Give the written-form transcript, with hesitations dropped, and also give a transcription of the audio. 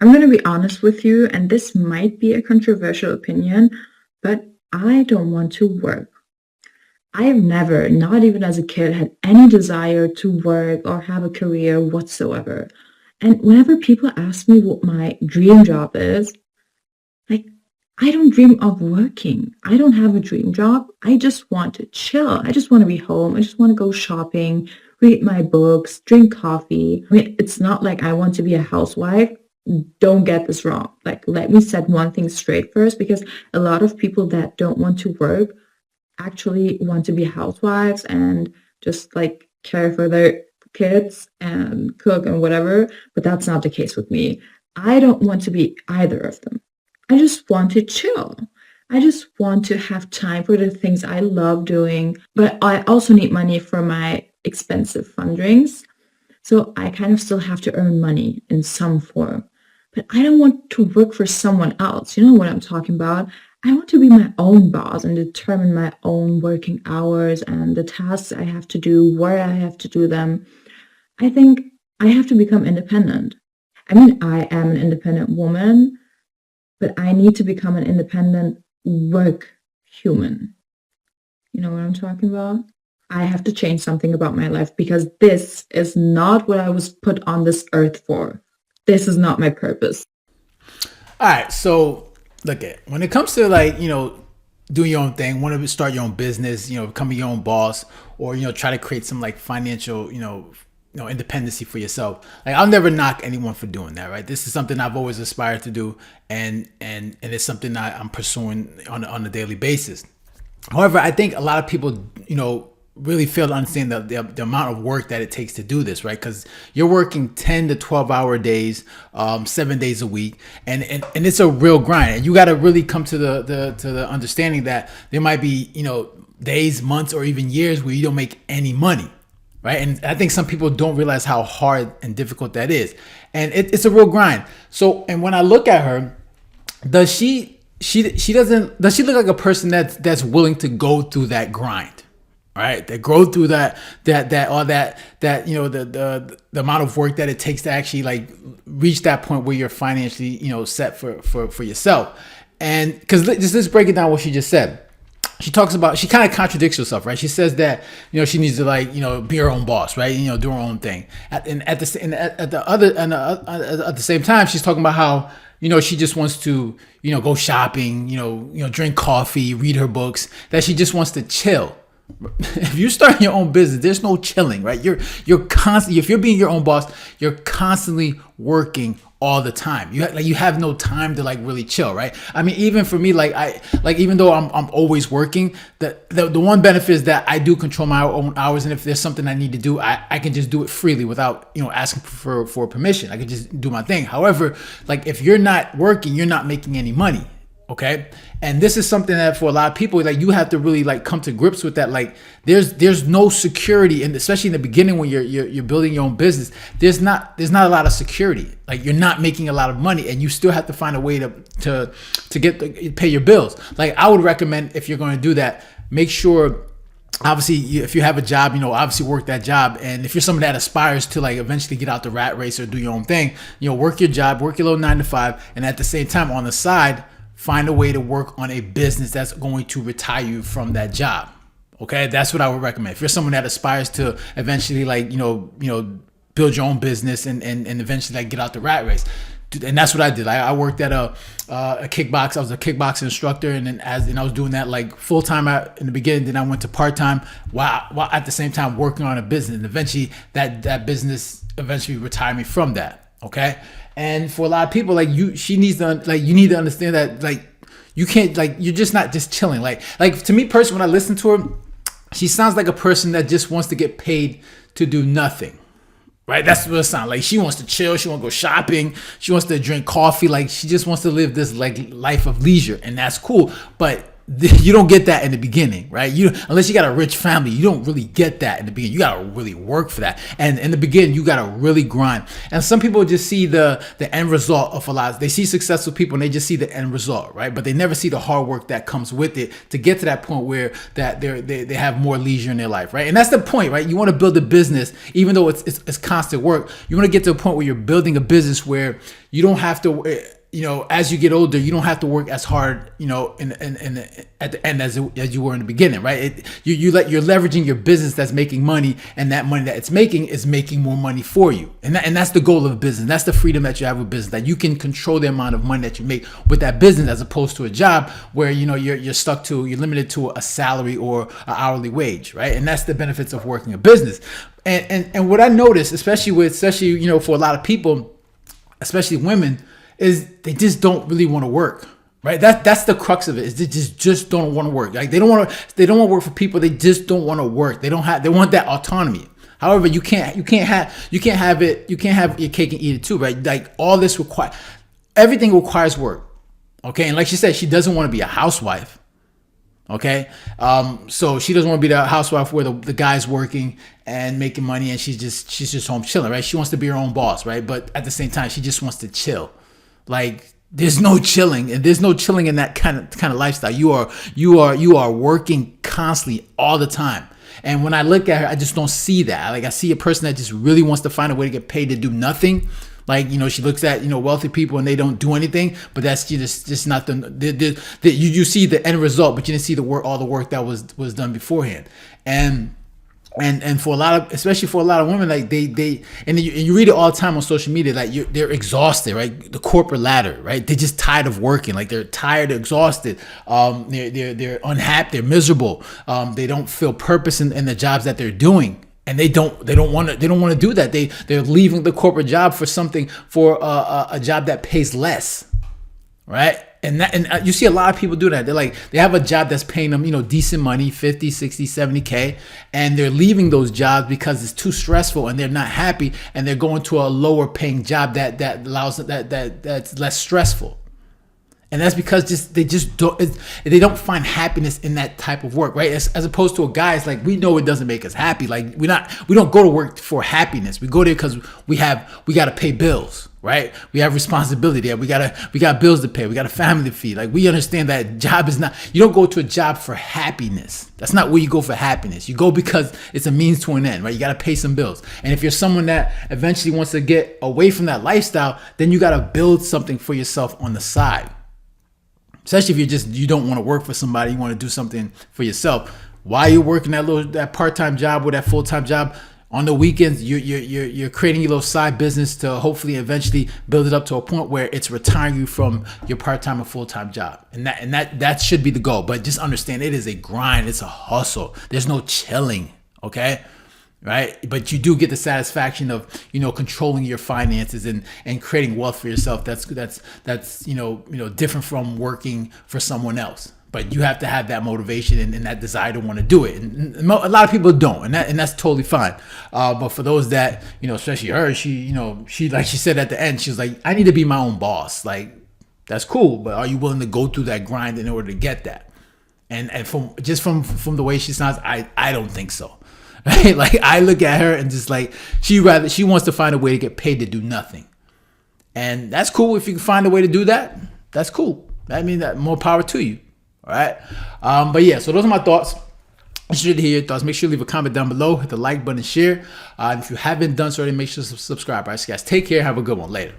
I'm going to be honest with you, and this might be a controversial opinion, but I don't want to work. I have never, not even as a kid, had any desire to work or have a career whatsoever. And whenever people ask me what my dream job is, like, I don't dream of working. I don't have a dream job. I just want to chill. I just want to be home. I just want to go shopping, read my books, drink coffee. I mean, it's not like I want to be a housewife. Don't get this wrong. Like, let me set one thing straight first, because a lot of people that don't want to work actually want to be housewives and just like care for their kids and cook and whatever. But that's not the case with me. I don't want to be either of them. I just want to chill. I just want to have time for the things I love doing, but I also need money for my expensive fun drinks. So I kind of still have to earn money in some form. But I don't want to work for someone else. You know what I'm talking about? I want to be my own boss and determine my own working hours and the tasks I have to do, where I have to do them. I think I have to become independent. I mean, I am an independent woman, but I need to become an independent work human. You know what I'm talking about? I have to change something about my life because this is not what I was put on this earth for. This is not my purpose. All right, so look at when it comes to like doing your own thing, want to start your own business, becoming your own boss, or try to create some like financial independency for yourself. Like I'll never knock anyone for doing that, right? This is something I've always aspired to do, and it's something that I'm pursuing on a daily basis. However, I think a lot of people, really fail to understand the amount of work that it takes to do this, right? Because you're working 10 to 12-hour days, 7 days a week, and it's a real grind. And you got to really come to the understanding that there might be, days, months, or even years where you don't make any money, right? And I think some people don't realize how hard and difficult that is. And it's a real grind. So, and when I look at her, does she does she look like a person that's willing to go through that grind, right? That go through that all that the amount of work that it takes to actually like reach that point where you're financially set for yourself. And because let's break it down what she just said. She talks about, she kind of contradicts herself, right? She says that she needs to like be her own boss, right? Do her own thing. At the same time, she's talking about how she just wants to go shopping, drink coffee, read her books, that she just wants to chill. If you start your own business, there's no chilling, right? You're constantly, if you're being your own boss, you're constantly working all the time. You have no time to like really chill, right? I mean, even for me, even though I'm always working, the one benefit is that I do control my own hours, and if there's something I need to do, I can just do it freely without asking for permission. I can just do my thing. However, like if you're not working, you're not making any money. Okay. And this is something that for a lot of people, like you have to really like come to grips with that. Like there's no security, and especially in the beginning when you're building your own business, there's not a lot of security. Like you're not making a lot of money, and you still have to find a way to pay your bills. Like I would recommend, if you're going to do that, make sure, obviously, if you have a job, obviously work that job. And if you're someone that aspires to like eventually get out the rat race or do your own thing, work your job, work your little 9 to 5, and at the same time on the side, find a way to work on a business that's going to retire you from that job. Okay, that's what I would recommend. If you're someone that aspires to eventually like build your own business and eventually like get out the rat race. And that's what I did. I worked at a kickbox. I was a kickboxing instructor, and then I was doing that like full time in the beginning. Then I went to part time while at the same time working on a business. And eventually, that business eventually retired me from that. Okay, and for a lot of people, like you need to understand that like you can't, like you're just not just chilling. Like to me personally, when I listen to her, she sounds like a person that just wants to get paid to do nothing. Right, that's what it sounds like. She wants to chill. She wants to go shopping. She wants to drink coffee. Like she just wants to live this like life of leisure, and that's cool. But you don't get that in the beginning, right? You unless you got a rich family, you don't really get that in the beginning. You gotta really work for that, and in the beginning, you gotta really grind. And some people just see the end result of a lot. They see successful people and they just see the end result, right? But they never see the hard work that comes with it to get to that point where that they have more leisure in their life, right? And that's the point, right? You want to build a business, even though it's constant work. You want to get to a point where you're building a business where you don't have to. As you get older, you don't have to work as hard, at the end as you were in the beginning, right? You're leveraging your business that's making money, and that money that it's making is making more money for you, and that's the goal of a business. That's the freedom that you have with business, that you can control the amount of money that you make with that business, as opposed to a job where you're limited to a salary or an hourly wage, right? And that's the benefits of working a business. And what I noticed, especially for a lot of people, especially women, is they just don't really want to work, right? That's the crux of it. Is they just don't want to work. Like they don't want to work for people. They just don't want to work. They want that autonomy. However, you can't have your cake and eat it too, right? Like everything requires work. Okay. And like she said, she doesn't want to be a housewife. Okay. So she doesn't want to be the housewife where the guy's working and making money and she's just home chilling, right? She wants to be her own boss, right? But at the same time, she just wants to chill. Like there's no chilling, and there's no chilling in that kind of lifestyle. You are working constantly all the time. And when I look at her, I just don't see that. Like I see a person that just really wants to find a way to get paid to do nothing. Like, she looks at, wealthy people and they don't do anything, but that's just not you see the end result, but you didn't see all the work that was done beforehand. And for especially for a lot of women, like you read it all the time on social media, like they're exhausted, right? The corporate ladder, right? They're just tired of working, like they're tired, exhausted. They're unhappy, they're miserable. They don't feel purpose in the jobs that they're doing. And they don't want to do that. They're leaving the corporate job for a job that pays less, right? And you see a lot of people do that. They have a job that's paying them, decent money, 50, 60, 70K, and they're leaving those jobs because it's too stressful and they're not happy, and they're going to a lower paying job that's less stressful. And that's because they don't find happiness in that type of work, right? As opposed to a guy, it's like, we know it doesn't make us happy. Like we don't go to work for happiness. We go there because we got to pay bills, right? We have responsibility. We got bills to pay. We got a family to feed. Like we understand that job is not, you don't go to a job for happiness. That's not where you go for happiness. You go because it's a means to an end, right? You got to pay some bills. And if you're someone that eventually wants to get away from that lifestyle, then you got to build something for yourself on the side. Especially if you don't want to work for somebody, you want to do something for yourself. While you're working that part-time job or that full-time job, on the weekends, you're creating your little side business to hopefully eventually build it up to a point where it's retiring you from your part-time or full-time job. And that should be the goal. But just understand, it is a grind. It's a hustle. There's no chilling. Okay. Right. But you do get the satisfaction of, controlling your finances and creating wealth for yourself. That's different from working for someone else. But you have to have that motivation and that desire to want to do it. And a lot of people don't. And that's totally fine. But for those that, especially her, she like she said at the end, she was like, I need to be my own boss. Like, that's cool. But are you willing to go through that grind in order to get that? And from the way she sounds, I don't think so. Right? Like I look at her and just like she wants to find a way to get paid to do nothing, and that's cool. If you can find a way to do that, that's cool. I mean, that more power to you. All right. But yeah, so those are my thoughts. I'm interested to hear your thoughts. Make sure you leave a comment down below, hit the like button, share. And if you haven't done so already, make sure to subscribe. All right, so guys, take care. Have a good one. Later.